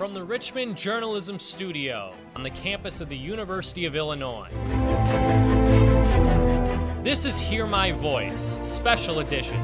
from the Richmond Journalism Studio on the campus of the University of Illinois. This is Hear My Voice, Special Edition.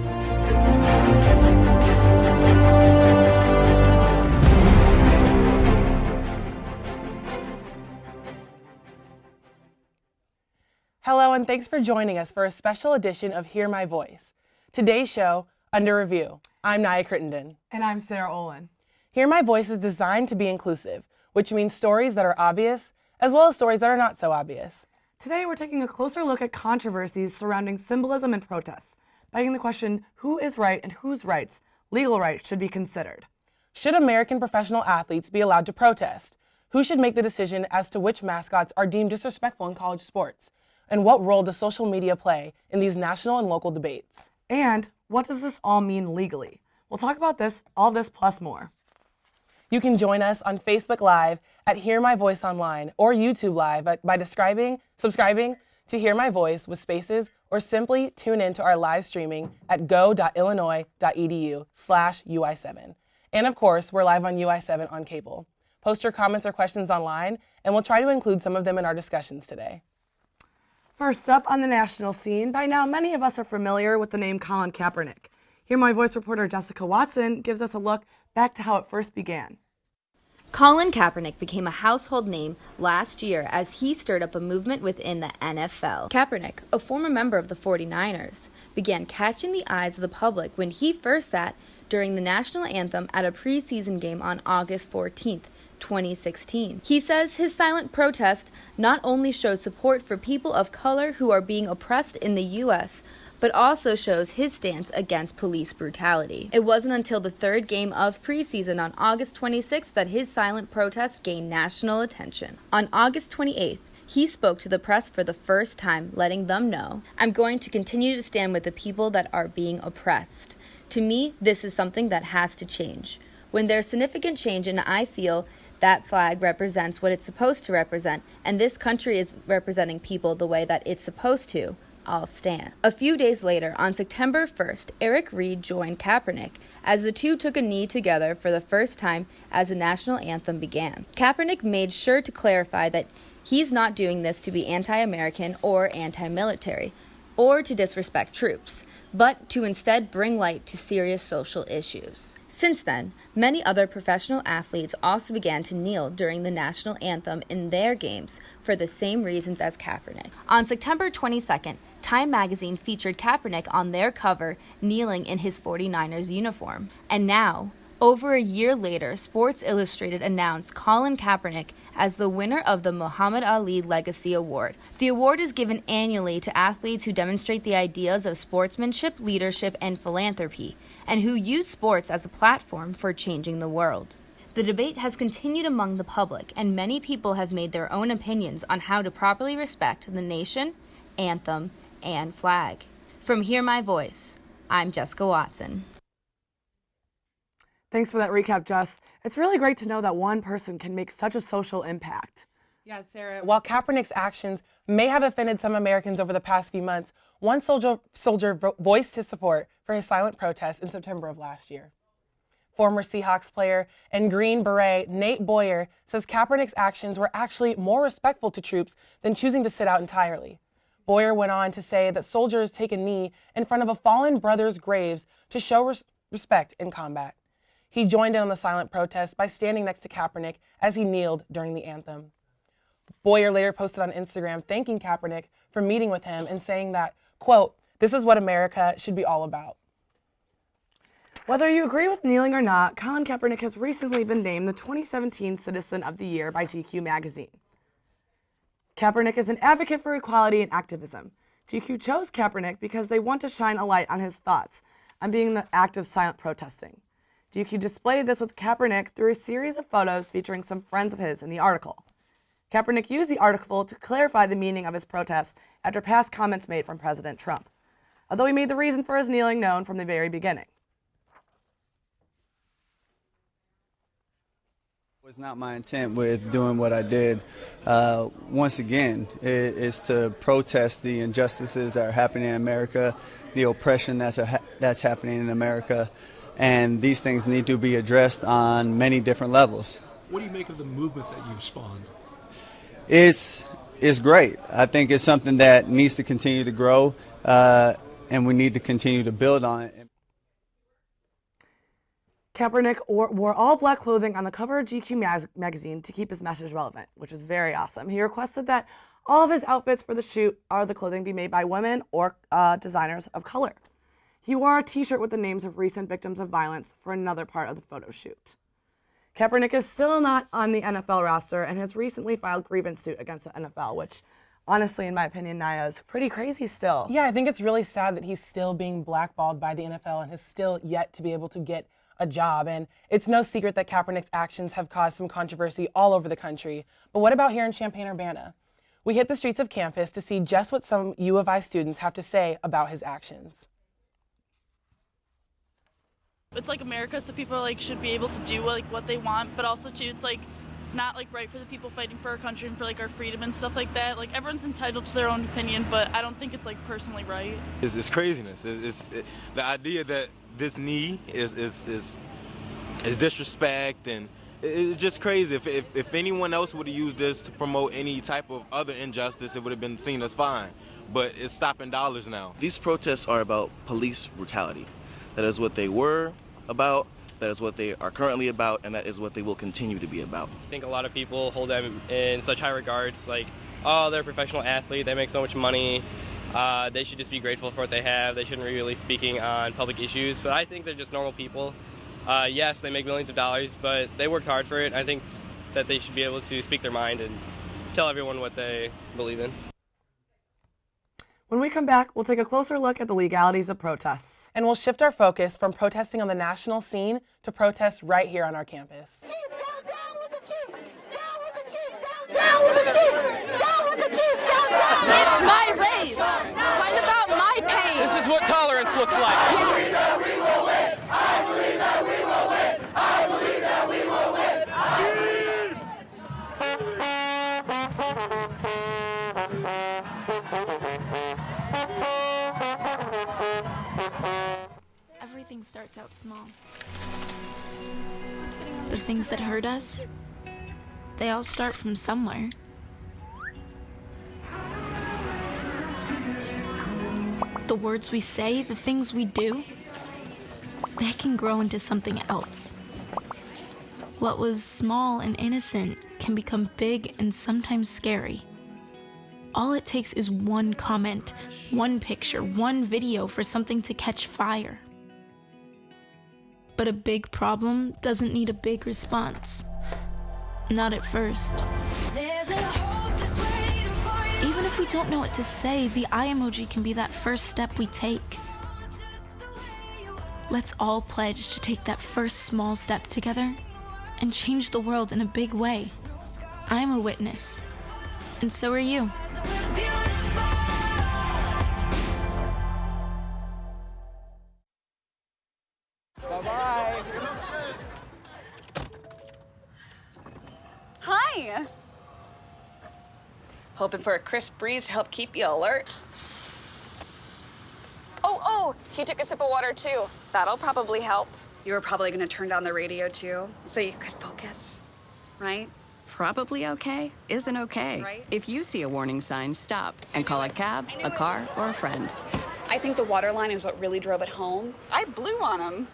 Hello, and thanks for joining us for a special edition of Hear My Voice. Today's show, Under Review. I'm Nia Crittenden. And I'm Sarah Olin. Hear My Voice is designed to be inclusive, which means stories that are obvious, as well as stories that are not so obvious. Today, we're taking a closer look at controversies surrounding symbolism and protests, begging the question, who is right and whose rights, legal rights, should be considered? Should American professional athletes be allowed to protest? Who should make the decision as to which mascots are deemed disrespectful in college sports? And what role does social media play in these national and local debates? And what does this all mean legally? We'll talk about this, all this plus more. You can join us on Facebook Live at Hear My Voice Online or YouTube Live by subscribing to Hear My Voice with spaces, or simply tune in to our live streaming at go.illinois.edu/UI7. And of course, we're live on UI7 on cable. Post your comments or questions online, and we'll try to include some of them in our discussions today. First up on the national scene, by now many of us are familiar with the name Colin Kaepernick. Hear My Voice reporter Jessica Watson gives us a look back to how it first began. Colin Kaepernick became a household name last year as he stirred up a movement within the NFL. Kaepernick, a former member of the 49ers, began catching the eyes of the public when he first sat during the national anthem at a preseason game on August 14th, 2016. He says his silent protest not only shows support for people of color who are being oppressed in the U.S., but also shows his stance against police brutality. It wasn't until the third game of preseason on August 26th that his silent protest gained national attention. On August 28th, he spoke to the press for the first time, letting them know, "I'm going to continue to stand with the people that are being oppressed. To me, this is something that has to change. When there's significant change, and I feel that flag represents what it's supposed to represent, and this country is representing people the way that it's supposed to, I'll stand." A few days later, on September 1st, Eric Reed joined Kaepernick as the two took a knee together for the first time as the national anthem began. Kaepernick made sure to clarify that he's not doing this to be anti-American or anti-military, or to disrespect troops, but to instead bring light to serious social issues. Since then, many other professional athletes also began to kneel during the national anthem in their games for the same reasons as Kaepernick. On September 22nd, Time magazine featured Kaepernick on their cover, kneeling in his 49ers uniform. And now, over a year later, Sports Illustrated announced Colin Kaepernick as the winner of the Muhammad Ali Legacy Award. The award is given annually to athletes who demonstrate the ideas of sportsmanship, leadership, and philanthropy, and who use sports as a platform for changing the world. The debate has continued among the public, and many people have made their own opinions on how to properly respect the nation, anthem, and flag. From Hear My Voice, I'm Jessica Watson. Thanks for that recap, Jess. It's really great to know that one person can make such a social impact. Yeah, Sarah, while Kaepernick's actions may have offended some Americans over the past few months, one soldier voiced his support for his silent protest in September of last year. Former Seahawks player and Green Beret Nate Boyer says Kaepernick's actions were actually more respectful to troops than choosing to sit out entirely. Boyer went on to say that soldiers take a knee in front of a fallen brother's graves to show respect in combat. He joined in on the silent protest by standing next to Kaepernick as he kneeled during the anthem. Boyer later posted on Instagram thanking Kaepernick for meeting with him and saying that, quote, "This is what America should be all about." Whether you agree with kneeling or not, Colin Kaepernick has recently been named the 2017 Citizen of the Year by GQ magazine. Kaepernick is an advocate for equality and activism. GQ chose Kaepernick because they want to shine a light on his thoughts on being the act of silent protesting. GQ displayed this with Kaepernick through a series of photos featuring some friends of his in the article. Kaepernick used the article to clarify the meaning of his protest after past comments made from President Trump, although he made the reason for his kneeling known from the very beginning. It was not my intent with doing what I did. Once again, it is to protest the injustices that are happening in America, the oppression that's happening in America, and these things need to be addressed on many different levels. What do you make of the movement that you've spawned? It's great. I think it's something that needs to continue to grow, and we need to continue to build on it. Kaepernick wore all black clothing on the cover of GQ magazine to keep his message relevant, which is very awesome. He requested that all of his outfits for the shoot or the clothing be made by women or designers of color. He wore a t-shirt with the names of recent victims of violence for another part of the photo shoot. Kaepernick is still not on the NFL roster and has recently filed grievance suit against the NFL, which honestly, in my opinion, Naya, is pretty crazy still. Yeah, I think it's really sad that he's still being blackballed by the NFL and has still yet to be able to get a job. And it's no secret that Kaepernick's actions have caused some controversy all over the country. But what about here in Champaign-Urbana? We hit the streets of campus to see just what some U of I students have to say about his actions. It's like America, so people like should be able to do like what they want, but also too, it's like not like right for the people fighting for our country and for like our freedom and stuff like that. Like everyone's entitled to their own opinion, but I don't think it's like personally right. It's craziness. The idea that this knee is disrespect, and it's just crazy. If anyone else would have used this to promote any type of other injustice, it would have been seen as fine. But it's stopping dollars now. These protests are about police brutality. That is what they were about, that is what they are currently about, and that is what they will continue to be about. I think a lot of people hold them in such high regards, like, oh, they're a professional athlete, they make so much money, they should just be grateful for what they have, they shouldn't really be speaking on public issues, but I think they're just normal people. Yes, they make millions of dollars, but they worked hard for it. I think that they should be able to speak their mind and tell everyone what they believe in. When we come back, we'll take a closer look at the legalities of protests. And we'll shift our focus from protesting on the national scene to protests right here on our campus. It's my race. What about my pain? This is what tolerance looks like. I believe that we will win. I believe that we will win. I believe that we will win. Everything starts out small. The things that hurt us, they all start from somewhere. The words we say, the things we do, they can grow into something else. What was small and innocent can become big and sometimes scary. All it takes is one comment, one picture, one video for something to catch fire. But a big problem doesn't need a big response. Not at first. Even if we don't know what to say, the eye emoji can be that first step we take. Let's all pledge to take that first small step together and change the world in a big way. I'm a witness, and so are you. Bye-bye. Hi. Hoping for a crisp breeze to help keep you alert. Oh, he took a sip of water too. That'll probably help. You were probably gonna turn down the radio too, so you could focus, right? Probably okay isn't okay. Right? If you see a warning sign, stop and call a cab, a car, or a friend. I think the water line is what really drove it home. I blew on him.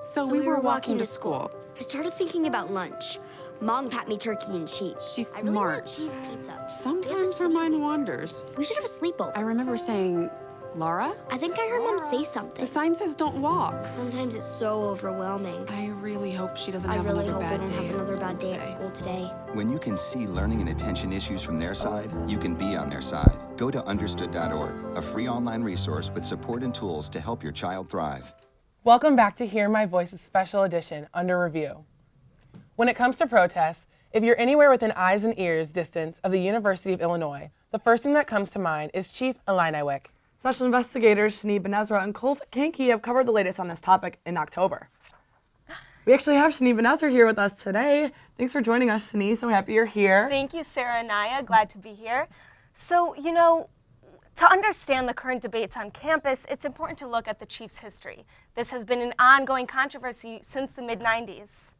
So we were walking to school. I started thinking about lunch. Mom packed me turkey and cheese. She's I really smart. want cheese pizza. Sometimes her mind wanders. We should have a sleepover. I remember saying, Laura? I think I heard Mom say something. The sign says don't walk. Sometimes it's so overwhelming. I really hope she doesn't have I really another hope I bad don't day have at another bad school day at today. school today. When you can see learning and attention issues from their side, you can be on their side. Go to understood.org, a free online resource with support and tools to help your child thrive. Welcome back to Hear My Voice's special edition, Under Review. When it comes to protests, if you're anywhere within eyes and ears distance of the University of Illinois, the first thing that comes to mind is Chief Elina Wick. Special investigators Shani Benezra and Colin Kaepernick have covered the latest on this topic in October. We actually have Shani Benezra here with us today. Thanks for joining us, Shani. So happy you're here. Thank you, Sarah and Naya. Glad to be here. So, you know, to understand the current debates on campus, it's important to look at the Chief's history. This has been an ongoing controversy since the mid-90s.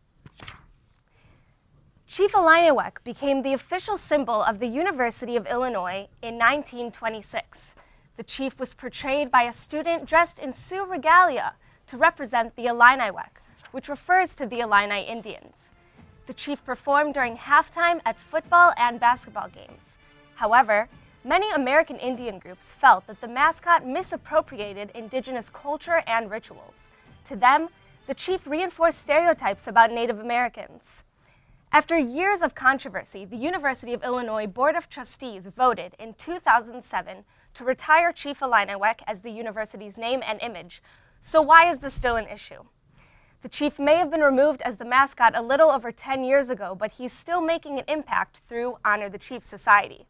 Chief Illiniwek became the official symbol of the University of Illinois in 1926. The chief was portrayed by a student dressed in Sioux regalia to represent the Illiniwek, which refers to the Illini Indians. The chief performed during halftime at football and basketball games. However, many American Indian groups felt that the mascot misappropriated indigenous culture and rituals. To them, the chief reinforced stereotypes about Native Americans. After years of controversy, the University of Illinois Board of Trustees voted in 2007 to retire Chief Illiniwek as the university's name and image. So why is this still an issue? The chief may have been removed as the mascot a little over 10 years ago, but he's still making an impact through Honor the Chief Society.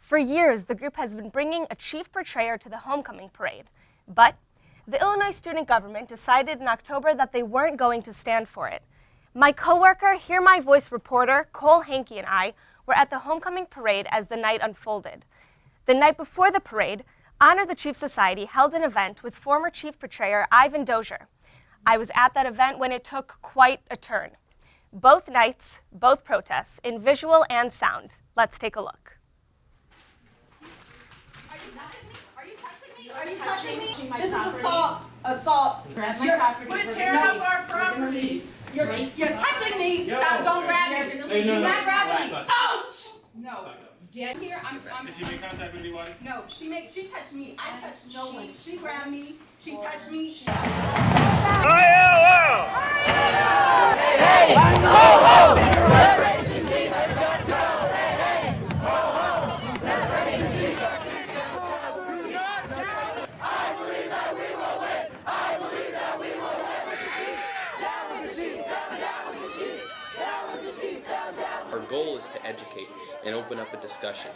For years, the group has been bringing a chief portrayer to the homecoming parade. But the Illinois student government decided in October that they weren't going to stand for it. My coworker, Hear My Voice reporter, Cole Hankey, and I were at the homecoming parade as the night unfolded. The night before the parade, Honor the Chief Society held an event with former chief portrayer Ivan Dozier. I was at that event when it took quite a turn. Both nights, both protests, in visual and sound. Let's take a look. Are you touching me? This is assault. Assault. Quit tearing up our property. You're touching me. Stop. Don't grab me. You're not grabbing me. Ouch! No. Get here. I'm. Did she make contact with anyone? No. She touched me. I touched no one. She grabbed me. She touched me. Our goal is to educate and open up a discussion.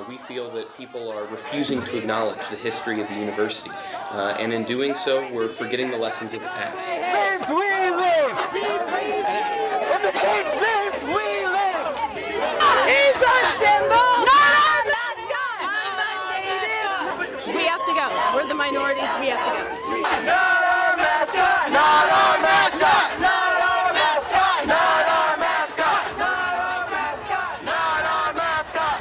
We feel that people are refusing to acknowledge the history of the university, and in doing so, we're forgetting the lessons of the past. Lives we live! In the chief's lives we live! He's a symbol! Not our mascot! I'm a native! We have to go. We're the minorities. We have to go. Not our mascot! Not our mascot! Not our mascot! Not our mascot! Not our mascot! Not our mascot!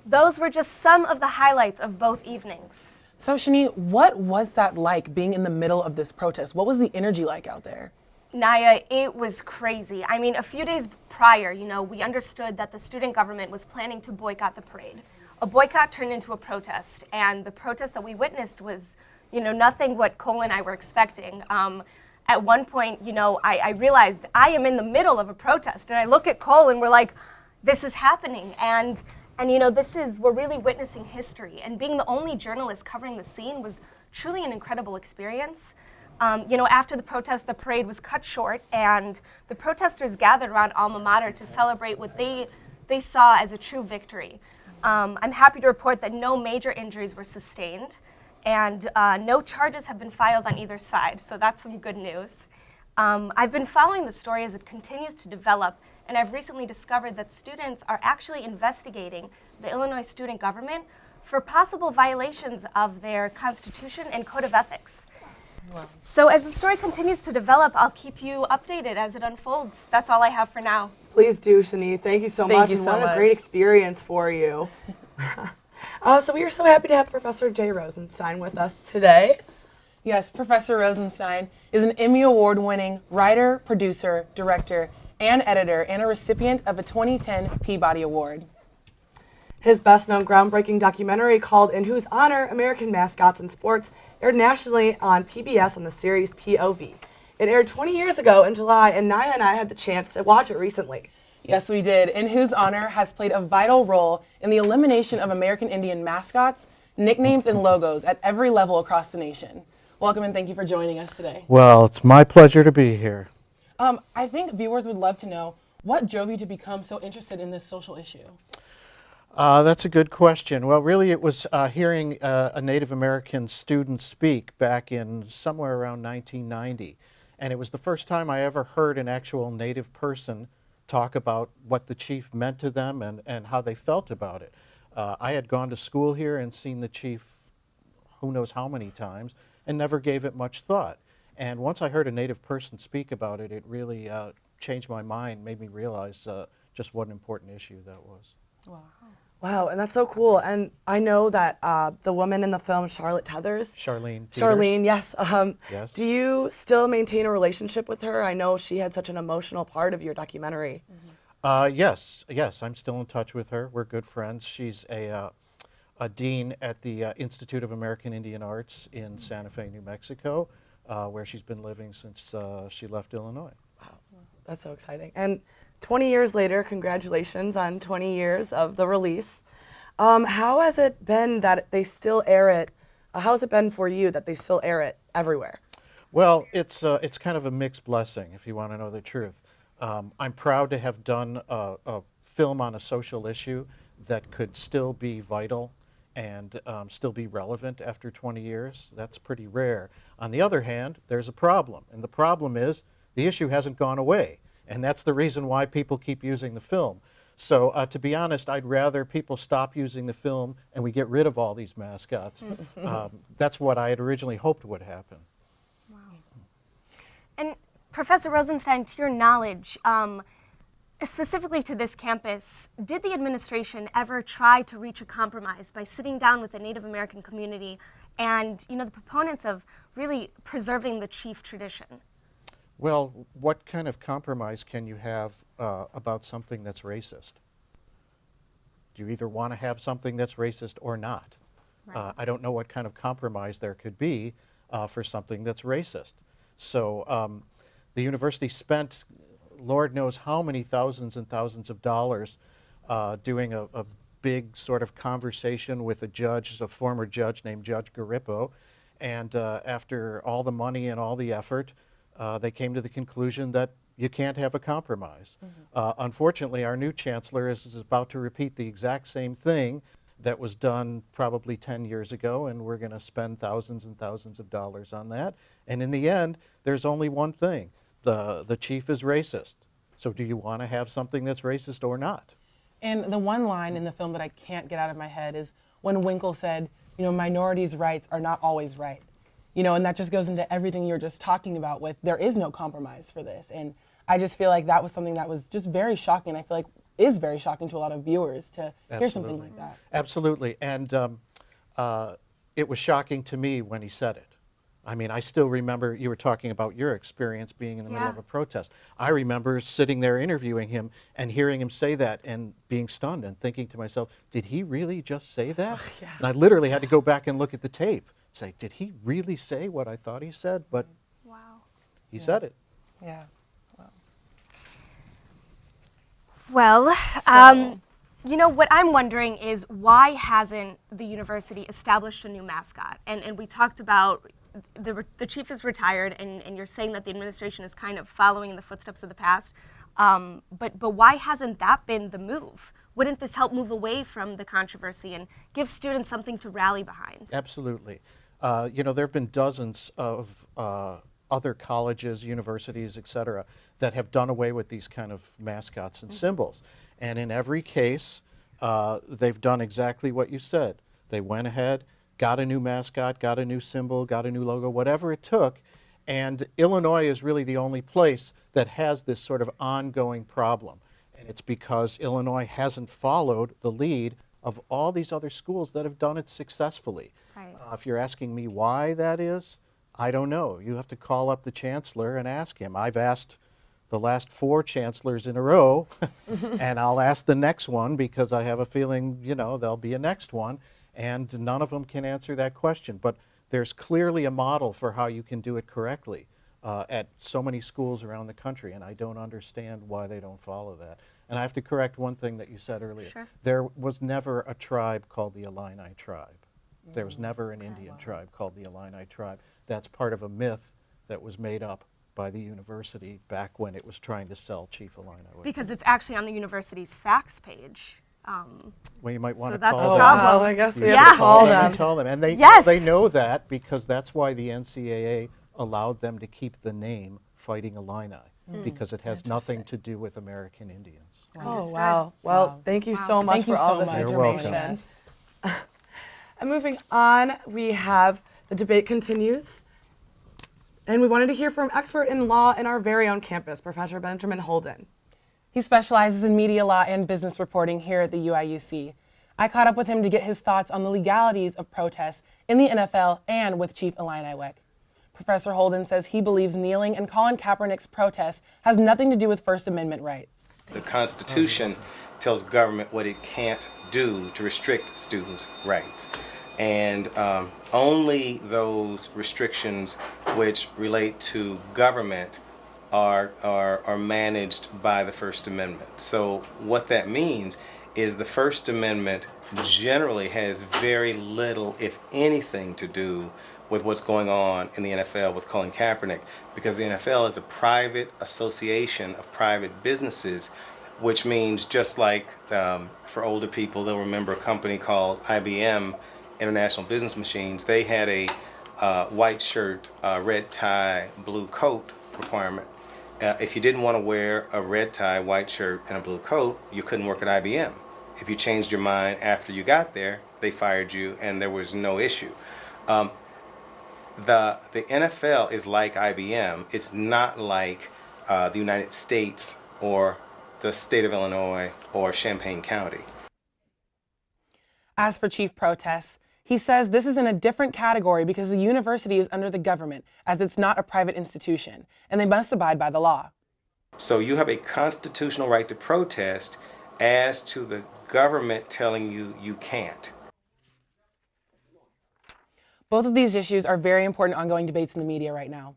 Those were just some of the highlights of both evenings. So Shani, what was that like being in the middle of this protest? What was the energy like out there? Naya, it was crazy. I mean, a few days prior, we understood that the student government was planning to boycott the parade. A boycott turned into a protest, and the protest that we witnessed was, nothing what Cole and I were expecting. At one point, I realized I am in the middle of a protest, and I look at Cole and we're like, this is happening, and we're really witnessing history, and being the only journalist covering the scene was truly an incredible experience. After the protest, the parade was cut short, and the protesters gathered around Alma Mater to celebrate what they saw as a true victory. I'm happy to report that no major injuries were sustained, and no charges have been filed on either side, so that's some good news. I've been following the story as it continues to develop, and I've recently discovered that students are actually investigating the Illinois student government for possible violations of their constitution and code of ethics. Wow. So as the story continues to develop, I'll keep you updated as it unfolds. That's all I have for now. Please do, Shani. Thank you so much, and what a great experience for you. So we are so happy to have Professor Jay Rosenstein with us today. Yes, Professor Rosenstein is an Emmy Award-winning writer, producer, director, and editor, and a recipient of a 2010 Peabody Award. His best-known groundbreaking documentary called In Whose Honor, American Mascots in Sports aired nationally on PBS on the series POV. It aired 20 years ago in July, and Naya and I had the chance to watch it recently. Yes, we did. In Whose Honor has played a vital role in the elimination of American Indian mascots, nicknames, and logos at every level across the nation. Welcome and thank you for joining us today. Well, it's my pleasure to be here. I think viewers would love to know what drove you to become so interested in this social issue. That's a good question. Well, really it was hearing a Native American student speak back in somewhere around 1990. And it was the first time I ever heard an actual Native person talk about what the chief meant to them and how they felt about it. I had gone to school here and seen the chief who knows how many times and never gave it much thought. And once I heard a Native person speak about it, it really changed my mind, made me realize just what an important issue that was. Wow. Wow, and that's so cool. And I know that the woman in the film, Charlotte Tethers. Charlene. Charlene, yes. Yes. Do you still maintain a relationship with her? I know she had such an emotional part of your documentary. Yes, I'm still in touch with her. We're good friends. She's a dean at the Institute of American Indian Arts in Santa Fe, New Mexico, where she's been living since she left Illinois. Wow, that's so exciting. And 20 years later, congratulations on 20 years of the release. How has it been that they still air it? How has it been for you that they still air it everywhere? Well, it's kind of a mixed blessing, if you want to know the truth. I'm proud to have done a film on a social issue that could still be vital and still be relevant after 20 years. That's pretty rare. On the other hand, there's a problem, and the problem is the issue hasn't gone away, and that's the reason why people keep using the film. So to be honest, I'd rather people stop using the film and we get rid of all these mascots. That's what I had originally hoped would happen. Wow. And Professor Rosenstein, to your knowledge, specifically to this campus, did the administration ever try to reach a compromise by sitting down with the Native American community and, the proponents of really preserving the chief tradition? Well, what kind of compromise can you have about something that's racist? Do you either want to have something that's racist or not? Right. I don't know what kind of compromise there could be for something that's racist. So the university spent Lord knows how many thousands and thousands of dollars doing a big sort of conversation with a judge, a former judge named Judge Garippo, and after all the money and all the effort, they came to the conclusion that you can't have a compromise. Unfortunately, our new chancellor is about to repeat the exact same thing that was done probably 10 years ago, and we're going to spend thousands and thousands of dollars on that. And in the end, there's only one thing. The chief is racist. So do you want to have something that's racist or not? And the one line in the film that I can't get out of my head is when Winkle said, minorities' rights are not always right. And that just goes into everything you're just talking about with there is no compromise for this. And I just feel like that was something that was just very shocking. I feel like is very shocking to a lot of viewers to hear something like that. Absolutely. And it was shocking to me when he said it. I mean, I still remember you were talking about your experience being in the middle of a protest. I remember sitting there interviewing him and hearing him say that and being stunned and thinking to myself, did he really just say that? And I literally had to go back and look at the tape, say, did he really say what I thought he said? But he said it. Yeah. Wow. Well, what I'm wondering is why hasn't the university established a new mascot? And we talked about the chief is retired, and you're saying that the administration is kind of following in the footsteps of the past. But why hasn't that been the move? Wouldn't this help move away from the controversy and give students something to rally behind? Absolutely. There have been dozens of other colleges, universities, et cetera, that have done away with these kind of mascots and symbols. And in every case, they've done exactly what you said. They went ahead, got a new mascot, got a new symbol, got a new logo, whatever it took. And Illinois is really the only place that has this sort of ongoing problem. And it's because Illinois hasn't followed the lead of all these other schools that have done it successfully. Right. If you're asking me why that is, I don't know. You have to call up the chancellor and ask him. I've asked the last 4 chancellors in a row, and I'll ask the next one because I have a feeling, there'll be a next one. And none of them can answer that question. But there's clearly a model for how you can do it correctly at so many schools around the country, and I don't understand why they don't follow that. And I have to correct one thing that you said earlier. Sure. There was never a tribe called the Illini tribe. There was never an Indian tribe called the Illini tribe. That's part of a myth that was made up by the university back when it was trying to sell Chief Illini. Because it's actually on the university's facts page. Well, you might want to that's call a them. problem. I guess we have to call them. Tell them, and they know that because that's why the NCAA allowed them to keep the name Fighting Illini, because it has nothing to do with American Indians. Oh, wow. Well, thank you so much for all this information. And moving on, we have the debate continues. And we wanted to hear from expert in law in our very own campus, Professor Benjamin Holden. He specializes in media law and business reporting here at the UIUC. I caught up with him to get his thoughts on the legalities of protests in the NFL and with Chief Illini Wick. Professor Holden says he believes kneeling and Colin Kaepernick's protest has nothing to do with First Amendment rights. The Constitution tells government what it can't do to restrict students' rights. And only those restrictions which relate to government are managed by the First Amendment. So what that means is the First Amendment generally has very little, if anything, to do with what's going on in the NFL with Colin Kaepernick, because the NFL is a private association of private businesses, which means just like for older people, they'll remember a company called IBM, International Business Machines. They had a white shirt, red tie, blue coat requirement. If you didn't want to wear a red tie, white shirt, and a blue coat, you couldn't work at IBM. If you changed your mind after you got there, they fired you and there was no issue. The NFL is like IBM. It's not like the United States or the state of Illinois or Champaign County. As for chief protests, he says this is in a different category because the university is under the government, as it's not a private institution, and they must abide by the law. So you have a constitutional right to protest as to the government telling you you can't. Both of these issues are very important ongoing debates in the media right now.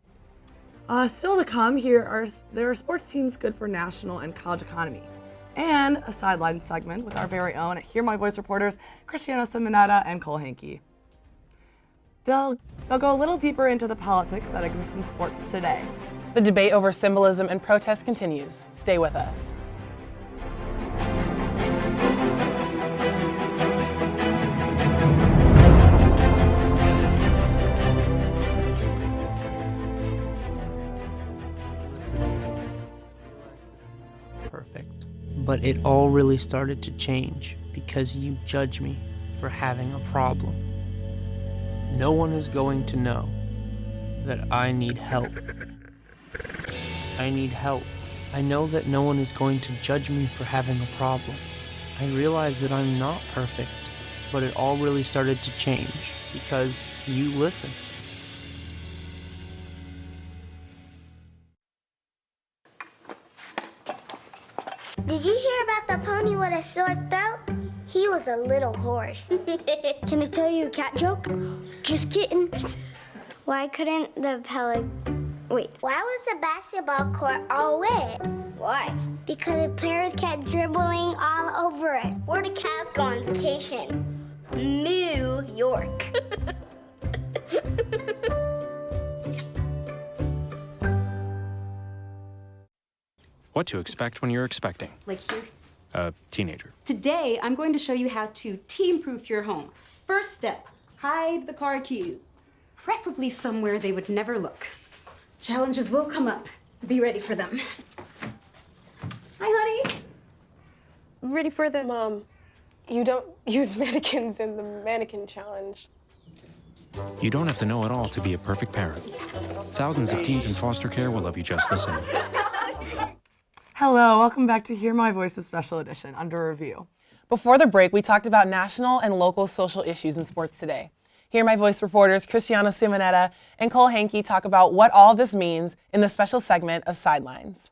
Still to come, there are sports teams good for national and college economy, and a sideline segment with our very own Hear My Voice reporters, Cristiano Simonetta and Cole Hankey. They'll go a little deeper into the politics that exist in sports today. The debate over symbolism and protest continues. Stay with us. Perfect. But it all really started to change because you judge me for having a problem. No one is going to know that I need help. I need help. I know that no one is going to judge me for having a problem. I realize that I'm not perfect, but it all really started to change because you listen. Did you hear about the pony with a sore throat? He was a little horse. Can I tell you a cat joke? Just kidding. Why couldn't the Why was the basketball court all wet? Why? Because the players kept dribbling all over it. Where do cats go on vacation? New York. What to expect when you're expecting. Like here. A teenager. Today, I'm going to show you how to teen-proof your home. First step, hide the car keys. Preferably somewhere they would never look. Challenges will come up. Be ready for them. Hi, honey. Ready for the... Mom, you don't use mannequins in the mannequin challenge. You don't have to know it all to be a perfect parent. Thousands of teens in foster care will love you just the same. Hello, welcome back to Hear My Voice's special edition, Under Review. Before the break, we talked about national and local social issues in sports today. Hear My Voice reporters Cristiano Simonetta and Cole Hankey talk about what all this means in the special segment of Sidelines.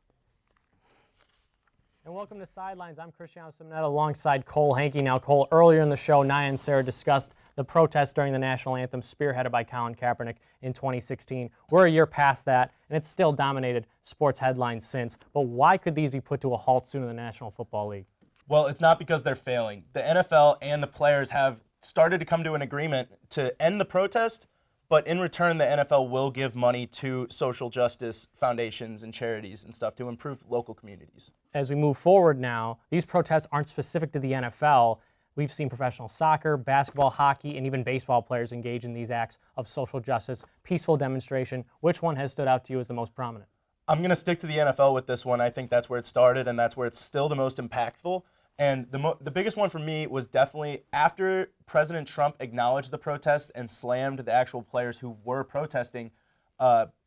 And welcome to Sidelines. I'm Cristiano Simonetta alongside Cole Hankey. Now, Cole, earlier in the show, Nia and Sarah discussed the protests during the national anthem spearheaded by Colin Kaepernick in 2016. We're a year past that, and it's still dominated sports headlines since. But why could these be put to a halt soon in the National Football League? Well, it's not because they're failing. The NFL and the players have started to come to an agreement to end the protest, but in return, the NFL will give money to social justice foundations and charities and stuff to improve local communities. As we move forward now, these protests aren't specific to the NFL. We've seen professional soccer, basketball, hockey, and even baseball players engage in these acts of social justice, peaceful demonstration. Which one has stood out to you as the most prominent? I'm going to stick to the NFL with this one. I think that's where it started, and that's where it's still the most impactful. And the biggest one for me was definitely after President Trump acknowledged the protests and slammed the actual players who were protesting.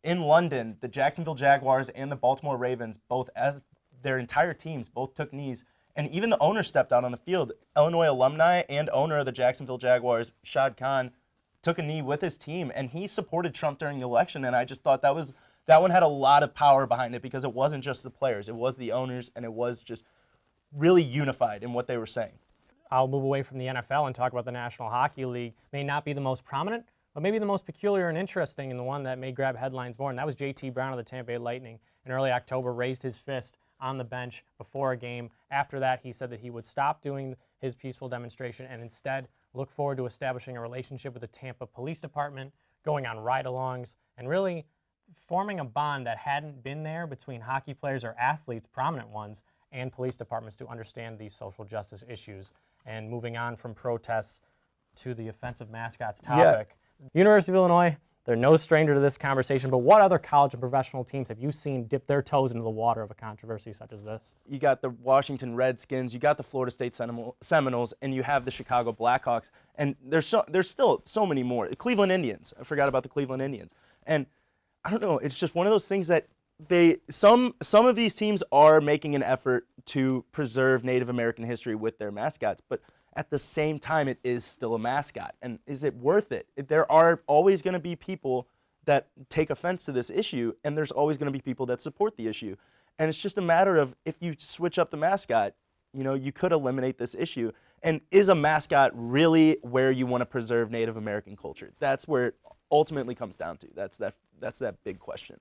In London, the Jacksonville Jaguars and the Baltimore Ravens, both as their entire teams, both took knees. And even the owner stepped out on the field. Illinois alumni and owner of the Jacksonville Jaguars, Shad Khan, took a knee with his team, and he supported Trump during the election. And I just thought that one had a lot of power behind it because it wasn't just the players, it was the owners, and it was just really unified in what they were saying. I'll move away from the NFL and talk about the National Hockey League. May not be the most prominent, but maybe the most peculiar and interesting, and the one that may grab headlines more, and that was J.T. Brown of the Tampa Bay Lightning. In early October, raised his fist on the bench before a game. After that, he said that he would stop doing his peaceful demonstration and instead look forward to establishing a relationship with the Tampa Police Department, going on ride-alongs, and really forming a bond that hadn't been there between hockey players or athletes, prominent ones, and police departments to understand these social justice issues. And moving on from protests to the offensive mascots topic. University of Illinois, they're no stranger to this conversation, but what other college and professional teams have you seen dip their toes into the water of a controversy such as this? You got the Washington Redskins, you got the Florida State Seminoles, and you have the Chicago Blackhawks, and there's still so many more. The Cleveland Indians, I forgot about the Cleveland Indians. And I don't know, it's just one of those things that some of these teams are making an effort to preserve Native American history with their mascots, but at the same time, it is still a mascot. And is it worth it? There are always going to be people that take offense to this issue, and there's always going to be people that support the issue. And it's just a matter of, if you switch up the mascot, you could eliminate this issue. And is a mascot really where you want to preserve Native American culture? That's where it ultimately comes down to. That's that big question.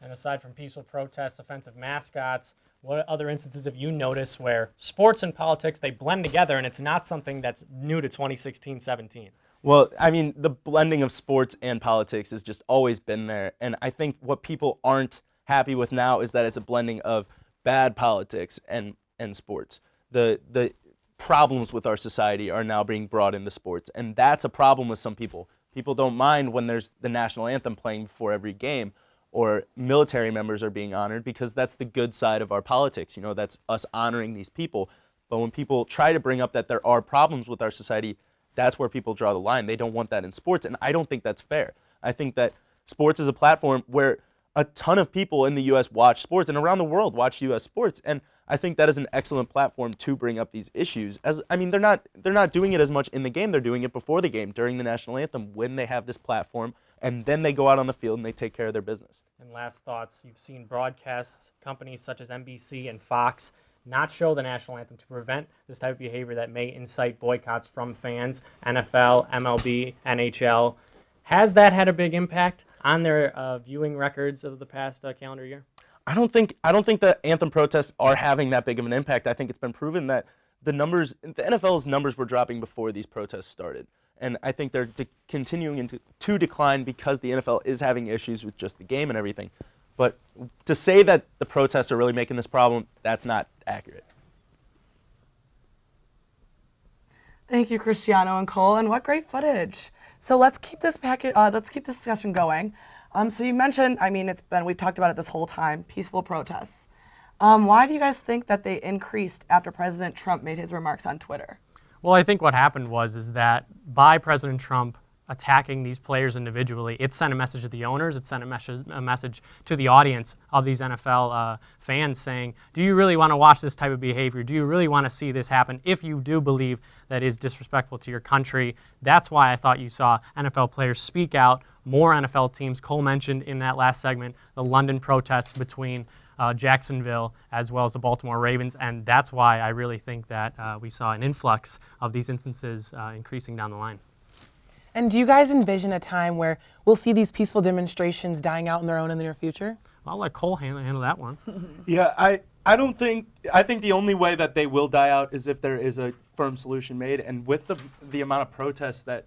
And aside from peaceful protests, offensive mascots, what other instances have you noticed where sports and politics, they blend together, and it's not something that's new to 2016-17? Well, I mean, the blending of sports and politics has just always been there. And I think what people aren't happy with now is that it's a blending of bad politics and sports. The problems with our society are now being brought into sports, and that's a problem with some people. People don't mind when there's the national anthem playing before every game, or military members are being honored, because that's the good side of our politics. That's us honoring these people. But when people try to bring up that there are problems with our society, that's where people draw the line. They don't want that in sports, and I don't think that's fair. I think that sports is a platform where a ton of people in the U.S. watch sports, and around the world watch U.S. sports, and I think that is an excellent platform to bring up these issues. They're not doing it as much in the game. They're doing it before the game, during the national anthem, when they have this platform, and then they go out on the field and they take care of their business. And last thoughts, you've seen broadcast companies such as NBC and Fox not show the national anthem to prevent this type of behavior that may incite boycotts from fans, NFL, MLB, NHL. Has that had a big impact on their viewing records of the past calendar year? I don't think the anthem protests are having that big of an impact. I think it's been proven that the NFL's numbers were dropping before these protests started. And I think they're continuing to decline because the NFL is having issues with just the game and everything. But to say that the protests are really making this problem, that's not accurate. Thank you, Cristiano and Cole, and what great footage. So let's keep this discussion going. So you mentioned, we've talked about it this whole time, peaceful protests. Why do you guys think that they increased after President Trump made his remarks on Twitter? Well, I think what happened was that by President Trump attacking these players individually, it sent a message to the owners, it sent a message to the audience of these NFL fans saying, do you really want to watch this type of behavior? Do you really want to see this happen? If you do believe that is disrespectful to your country, that's why I thought you saw NFL players speak out, more NFL teams. Cole mentioned in that last segment the London protests between Jacksonville as well as the Baltimore Ravens, and that's why I really think that we saw an influx of these instances increasing down the line. And do you guys envision a time where we'll see these peaceful demonstrations dying out on their own in the near future? I'll let Cole handle that one. Yeah, I think the only way that they will die out is if there is a firm solution made, and with the amount of protests that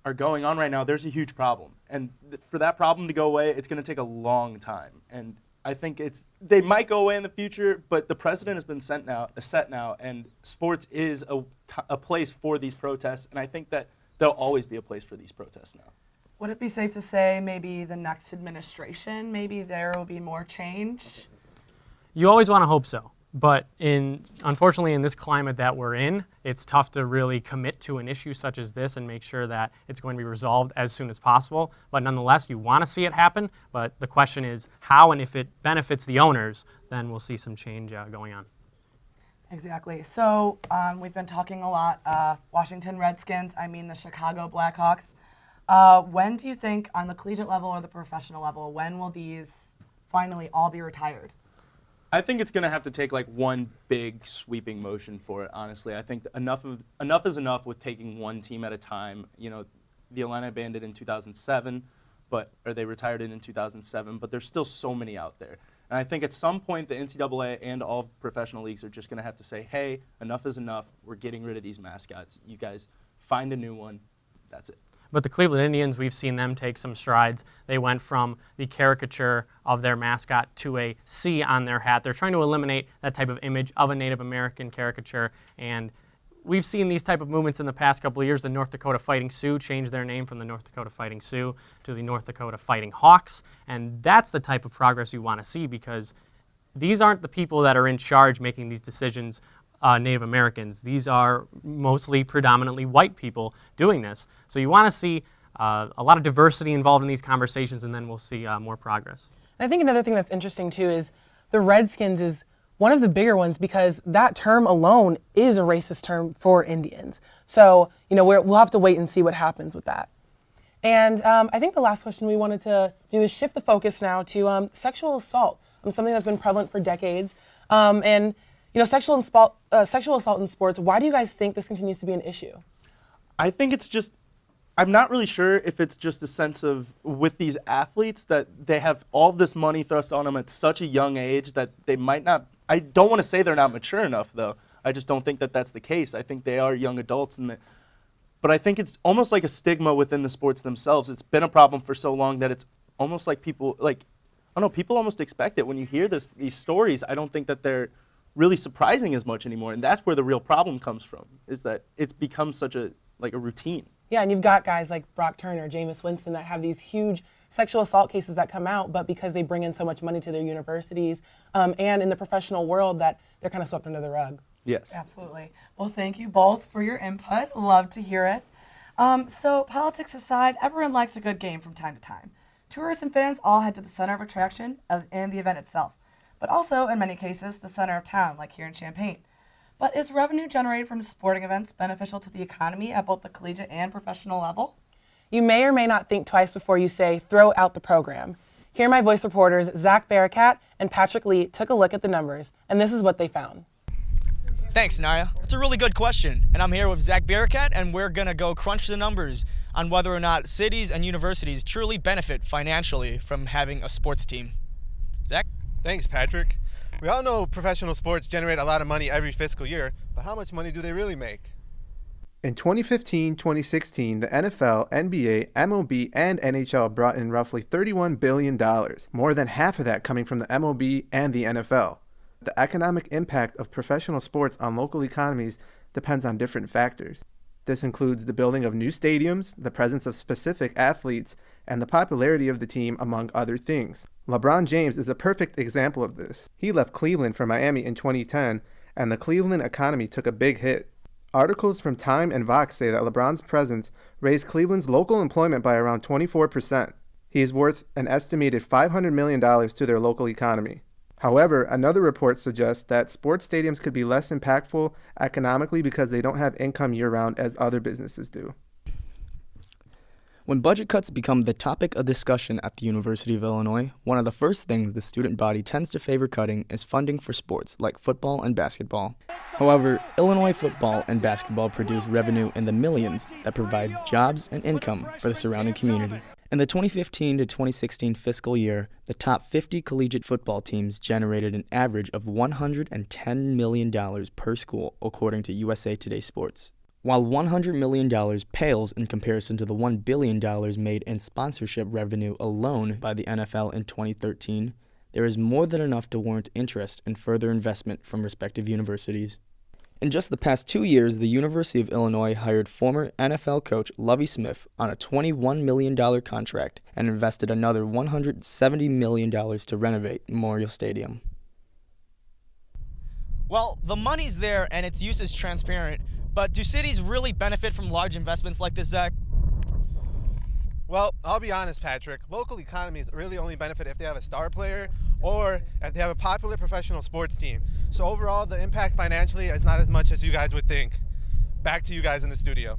are going on right now, there's a huge problem. And for that problem to go away, it's going to take a long time. And I think they might go away in the future, but the precedent has been set now, and sports is a place for these protests, and I think that there'll always be a place for these protests now. Would it be safe to say maybe the next administration, maybe there will be more change? You always want to hope so. But unfortunately, in this climate that we're in, it's tough to really commit to an issue such as this and make sure that it's going to be resolved as soon as possible. But nonetheless, you want to see it happen. But the question is how, and if it benefits the owners, then we'll see some change going on. Exactly. So we've been talking a lot, Washington Redskins, the Chicago Blackhawks. When do you think, on the collegiate level or the professional level, when will these finally all be retired? I think it's going to have to take like one big sweeping motion for it, honestly. I think enough is enough with taking one team at a time. You know, the Illini banned it in 2007, or they retired it in 2007, but there's still so many out there. And I think at some point the NCAA and all professional leagues are just going to have to say, hey, enough is enough. We're getting rid of these mascots. You guys find a new one. That's it. But the Cleveland Indians, we've seen them take some strides. They went from the caricature of their mascot to a C on their hat. They're trying to eliminate that type of image of a Native American caricature. And we've seen these type of movements in the past couple of years. The North Dakota Fighting Sioux changed their name from the North Dakota Fighting Sioux to the North Dakota Fighting Hawks. And that's the type of progress you want to see, because these aren't the people that are in charge making these decisions, Native Americans. These are mostly predominantly white people doing this. So you want to see a lot of diversity involved in these conversations, and then we'll see more progress. I think another thing that's interesting too is the Redskins is one of the bigger ones, because that term alone is a racist term for Indians. So, we'll have to wait and see what happens with that. And I think the last question we wanted to do is shift the focus now to sexual assault, something that's been prevalent for decades. Sexual assault in sports, why do you guys think this continues to be an issue? I think it's just, I'm not really sure if it's just a sense of, with these athletes, that they have all this money thrust on them at such a young age that they might not, I don't want to say they're not mature enough, though. I just don't think that that's the case. I think they are young adults, but I think it's almost like a stigma within the sports themselves. It's been a problem for so long that it's almost like people, people almost expect it. When you hear these stories, I don't think that they're really surprising as much anymore, and that's where the real problem comes from, is that it's become such a routine. Yeah, and you've got guys like Brock Turner, Jameis Winston that have these huge sexual assault cases that come out, but because they bring in so much money to their universities and in the professional world, that they're kind of swept under the rug. Yes. Absolutely. Well, thank you both for your input. Love to hear it. So politics aside, everyone likes a good game from time to time. Tourists and fans all head to the center of attraction in the event itself, but also, in many cases, the center of town, like here in Champaign. But is revenue generated from sporting events beneficial to the economy at both the collegiate and professional level? You may or may not think twice before you say, throw out the program. Here, my Voice reporters, Zach Barakat and Patrick Lee, took a look at the numbers, and this is what they found. Thanks, Naya. That's a really good question. And I'm here with Zach Barakat, and we're going to go crunch the numbers on whether or not cities and universities truly benefit financially from having a sports team. Zach? Thanks, Patrick. We all know professional sports generate a lot of money every fiscal year, but how much money do they really make? In 2015-2016, the NFL, NBA, MLB, and NHL brought in roughly $31 billion, more than half of that coming from the MLB and the NFL. The economic impact of professional sports on local economies depends on different factors. This includes the building of new stadiums, the presence of specific athletes, and the popularity of the team, among other things. LeBron James is a perfect example of this. He left Cleveland for Miami in 2010, and the Cleveland economy took a big hit. Articles from Time and Vox say that LeBron's presence raised Cleveland's local employment by around 24%. He is worth an estimated $500 million to their local economy. However, another report suggests that sports stadiums could be less impactful economically because they don't have income year-round as other businesses do. When budget cuts become the topic of discussion at the University of Illinois, one of the first things the student body tends to favor cutting is funding for sports like football and basketball. However, Illinois football and basketball produce revenue in the millions that provides jobs and income for the surrounding community. In the 2015 to 2016 fiscal year, the top 50 collegiate football teams generated an average of $110 million per school, according to USA Today Sports. While $100 million pales in comparison to the $1 billion made in sponsorship revenue alone by the NFL in 2013, there is more than enough to warrant interest in further investment from respective universities. In just the past 2 years, the University of Illinois hired former NFL coach Lovie Smith on a $21 million contract and invested another $170 million to renovate Memorial Stadium. Well, the money's there and its use is transparent, but do cities really benefit from large investments like this, Zach? Well, I'll be honest, Patrick. Local economies really only benefit if they have a star player or if they have a popular professional sports team. So overall, the impact financially is not as much as you guys would think. Back to you guys in the studio.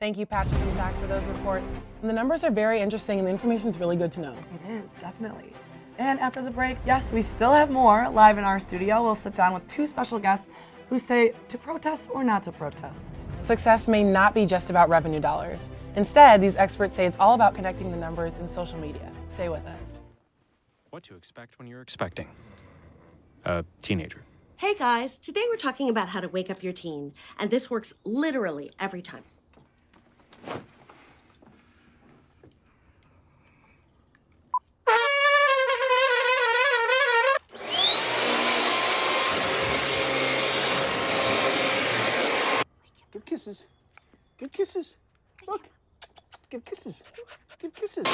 Thank you, Patrick and Zach, for those reports. And the numbers are very interesting, and the information is really good to know. It is, definitely. And after the break, yes, we still have more live in our studio. We'll sit down with two special guests who say to protest or not to protest. Success may not be just about revenue dollars. Instead, these experts say it's all about connecting the numbers in social media. Stay with us. What to expect when you're expecting a teenager. Hey guys, today we're talking about how to wake up your teen, and this works literally every time. Give kisses. Give kisses. Look. Give kisses. Give kisses.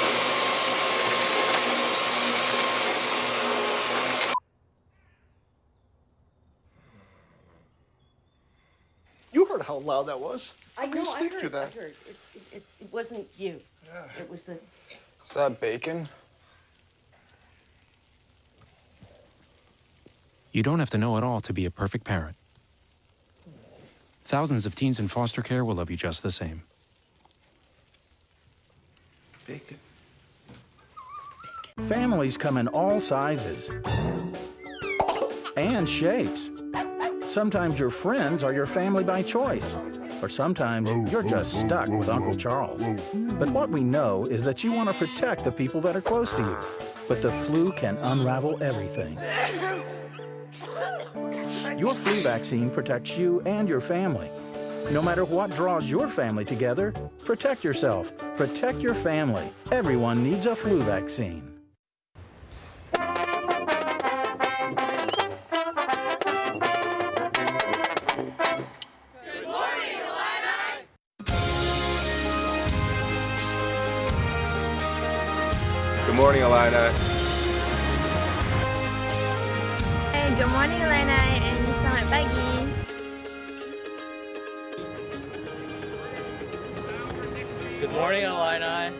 You heard how loud that was. I know, I heard. I heard. It wasn't you. Yeah. It was the... Is that bacon? You don't have to know it all to be a perfect parent. Thousands of teens in foster care will love you just the same. Bacon. Families come in all sizes and shapes. Sometimes your friends are your family by choice, or sometimes you're just stuck with Uncle Charles. But what we know is that you want to protect the people that are close to you, but the flu can unravel everything. Your flu vaccine protects you and your family. No matter what draws your family together, protect yourself, protect your family. Everyone needs a flu vaccine. Good morning, Illini. Hey, good morning, Illini, and selamat pagi. Good morning, Illini.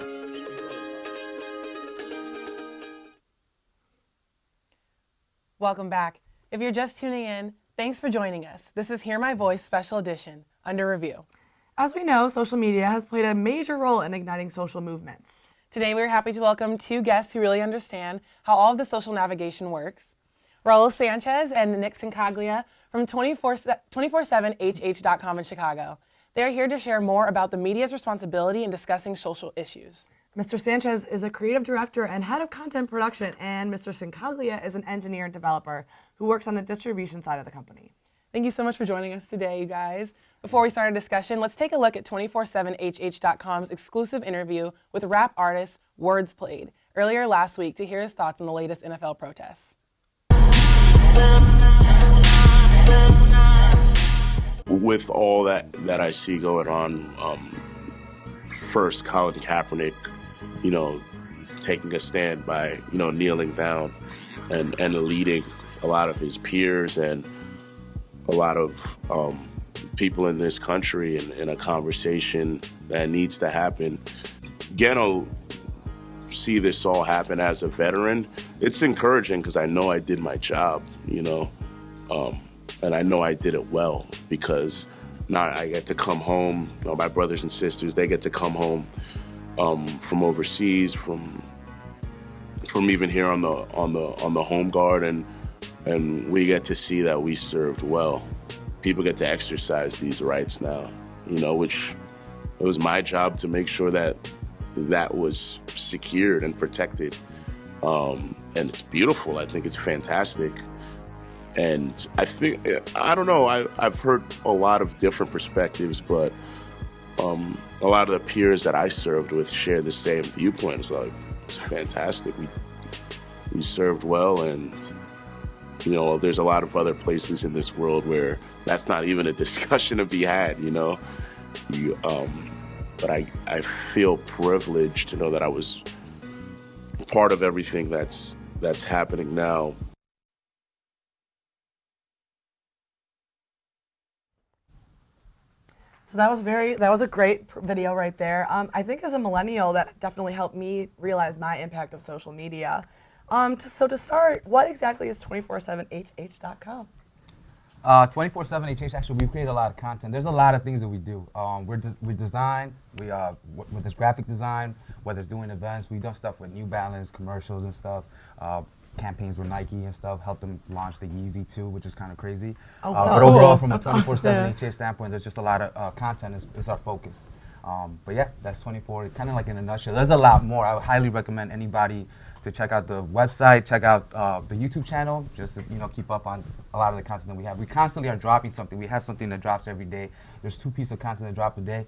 Welcome back. If you're just tuning in, thanks for joining us. This is Hear My Voice Special Edition, Under Review. As we know, social media has played a major role in igniting social movements. Today, we're happy to welcome two guests who really understand how all of the social navigation works. Raul Sanchez and Nick Sincaglia from 247hh.com in Chicago. They're here to share more about the media's responsibility in discussing social issues. Mr. Sanchez is a creative director and head of content production, and Mr. Sincaglia is an engineer and developer who works on the distribution side of the company. Thank you so much for joining us today, you guys. Before we start our discussion, let's take a look at 247hh.com's exclusive interview with rap artist Words Played earlier last week to hear his thoughts on the latest NFL protests. With all that I see going on, first Colin Kaepernick, taking a stand by, kneeling down and leading a lot of his peers and a lot of people in this country in a conversation that needs to happen. Again, see this all happen as a veteran. It's encouraging because I know I did my job, and I know I did it well because now I get to come home. My brothers and sisters, they get to come home from overseas, from even here on the home guard, and we get to see that we served well. People get to exercise these rights now, which it was my job to make sure that was secured and protected. And it's beautiful. I think it's fantastic. And I don't know, I've heard a lot of different perspectives, but a lot of the peers that I served with share the same viewpoints. Like, it's fantastic. We served well, and You know, there's a lot of other places in this world where that's not even a discussion to be had, you know. But I feel privileged to know that I was part of everything that's happening now. So that was a great video right there. I think as a millennial, that definitely helped me realize my impact of social media. So to start, what exactly is 247hh.com? 247hh, actually, we create a lot of content. There's a lot of things that we do. We design, whether it's graphic design, whether it's doing events, we've done stuff with New Balance, commercials and stuff, campaigns with Nike and stuff, helped them launch the Yeezy 2, which is kind of crazy. Oh, but overall, from a that's 247hh standpoint, there's just a lot of content is our focus. But yeah, that's 24, kind of like in a nutshell. There's a lot more. I would highly recommend anybody to check out the website, check out the YouTube channel, just to keep up on a lot of the content that we have. We constantly are dropping something. We have something that drops every day. There's 2 pieces of content that drop a day.